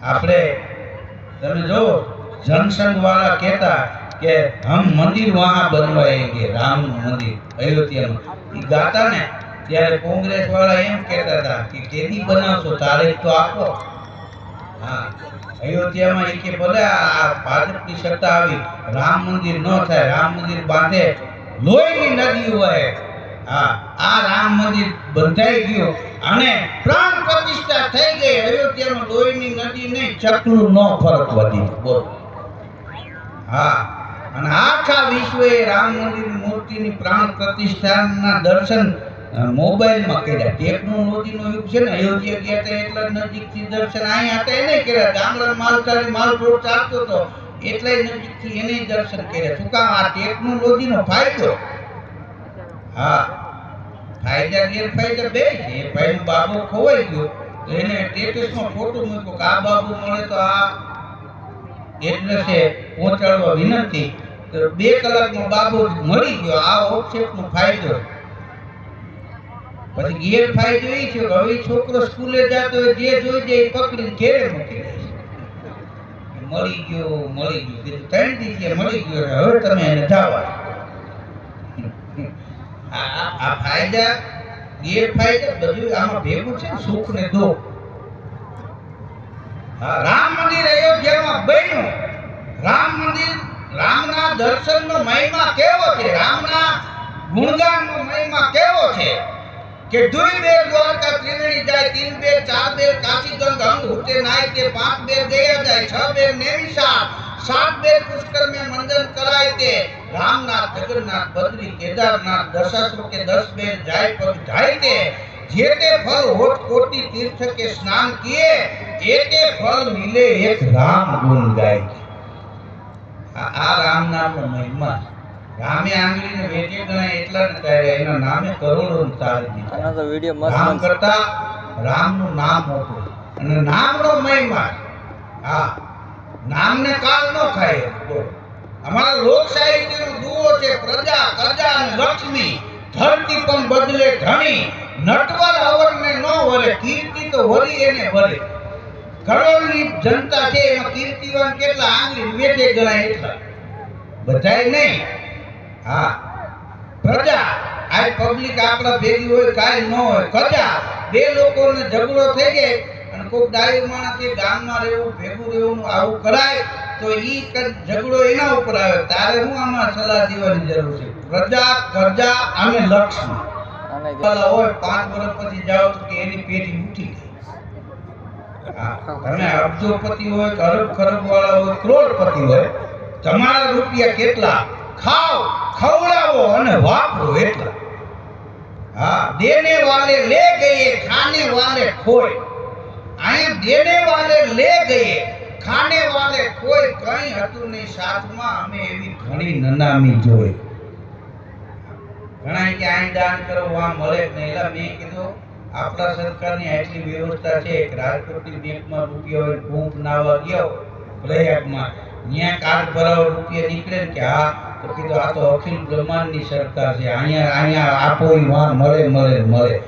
આપણે તમે જો जनसंघ वाला कहता कि हम मंदिर वहां बनवाएंगे, राम मंदिर अयोध्या में गाता ने त्यारे कांग्रेस वाला एम कहता था कि केदी बनावशो तारीख तो आपो। हाँ, अयोध्या में के बोले आ भाजपनी सत्ता आवी राम मंदिर न थाय, राम मंदिर बांधे लोहीनी नदी होय। हाँ, आ राम मंदिर बंधाई गयो अने प्राण प्रतिष्ठा થઈ ગઈ। अयोध्या में लोहीनी नदी नहीं चकलू नो फरक वधी बोल। हाँ, અને આખા વિશ્વએ રામ મંદિરની મૂર્તિની પ્રાણ પ્રતિષ્ઠાના દર્શન મોબાઈલમાં કર્યા। ટેકનોલોજીનો યુગ છે ને, અયોધ્યા ગયા હતા એટલા નજીકથી દર્શન અહીંયા હતા એને કર્યા। ગામડા માલધારી માલ રોડ ચાલતો હતો એટલે નજીકથી એને દર્શન કર્યા। શું કામ? આ ટેકનોલોજીનો ફાયદો। હા, ફાયદા ગેરફાયદા બે છે। ભાઈનો બાબો ખોવાઈ ગયો તો એને સ્ટેટસમાં ફોટો મૂક્યો કે આ બાબુ મળે તો આ એડ્રેસે પહોંચાડવા વિનંતી, તો 2 કલાકમાં બાબુ મળી ગયો। આ ઓફસેટનો ફાયદો। પછી ગેરફાયદો એ છે કે હવે છોકરો સ્કૂલે જતો હોય જે જોઈ જાય પકડીને ઘેરે મૂકી દે। મળી ગયો કીધું 3 દિવસે મળી ગયો, હવે તમે એને જાવા। આ ફાયદા ગેરફાયદા બધું આમાં ભેગું છે, સુખ ને દુઃખ। राम मंदिर अयोध्या में बन्यु। राम मंदिर रामना दर्शन नो महिमा केवो छे, रामना गुणगान नो महिमा केवो छे के 2 बेर द्वारका त्रिवेणी जाय, 3 बेर 4 बेर काशी गंगा अंग हुते नाय के, 5 बेर गया जाय, 6 बेर नेमिषार, 7 बेर पुष्कर में मंजन कराय ते, रामनाथ जगन्नाथ बद्री केदारनाथ दशाश्व के 10 बेर जाय पग जाय ते, जेते फल होत कोटि तीर्थ के स्नान किए, एके फल मिले एक राम गुण गाय। आ राम नाम नो महिमा। रामे आंगली ने वेटे गणाय એટલા ન થાય, એના નામે કરોડો તારી દીધા। આના તો વિડિયો મસ્ત રામ કરતા રામ નું નામ હતું અને નામ નો મહિમા। હા, નામ ને કાલ નો ખાય। અમારા લોક સાહિત્ય નો દુઓ છે પ્રજા કરજા અને લક્ષ્મી, ધરતી પણ બદલે ધણી, નટવર અવર ને નો વરે, કીર્તિ તો વરી એને વરે। કરોડની જનતા છે એમાં કીર્તિવાન કેટલા? આંગળી વેઠે ગણાય એટલા, બધાય નહીં। હા, પ્રજા આ પબ્લિક આપણા ભેગી હોય કાઈ ન હોય। પ્રજા 2 લોકોને ઝઘડો થઈ જાય અને કોક ડાયો માણસ કે ગામમાં રહેવું ભેગું રહેવું આવું કરાય તો ઈ ઝઘડો એના ઉપર આવે। તારે હું આમાં સલાહ દેવાની જરૂર છે? પ્રજા કરજા અને લક્ષ્મી વાલા હોય 5 વર્ષ પછી જાઓ તો કે એની પેઢી ઉઠી ગઈ। તમે અબજોપતિ હોય કે અરબ ખરબ વાળા હોય, કરોડપતિ હોય, તમારા રૂપિયા કેટલા? ખાઓ, ખવડાવો અને વાપરો એટલા। हाँ, देने वाले ले गए, खाने वाले खोए। आए देने वाले ले गए, खाने वाले खोए। कई हतु नहीं साथ में हमें एवी घणी ननामी जोई। घणा के आए दान करो वहां मळे नहीं। एला मैं कीधुं आपड़ा सरकारनी आटली व्यवस्था छे। एक राजकोटनी बैंक में रुपया होय, कूप नावा गयो प्रयाग में, न्या कार्ड भराव रुपया निकळे के हाँ तो कीधुं आ तो अखिल ब्रह्मांडनी सरकार छे, अहींया आपो वहां मळे।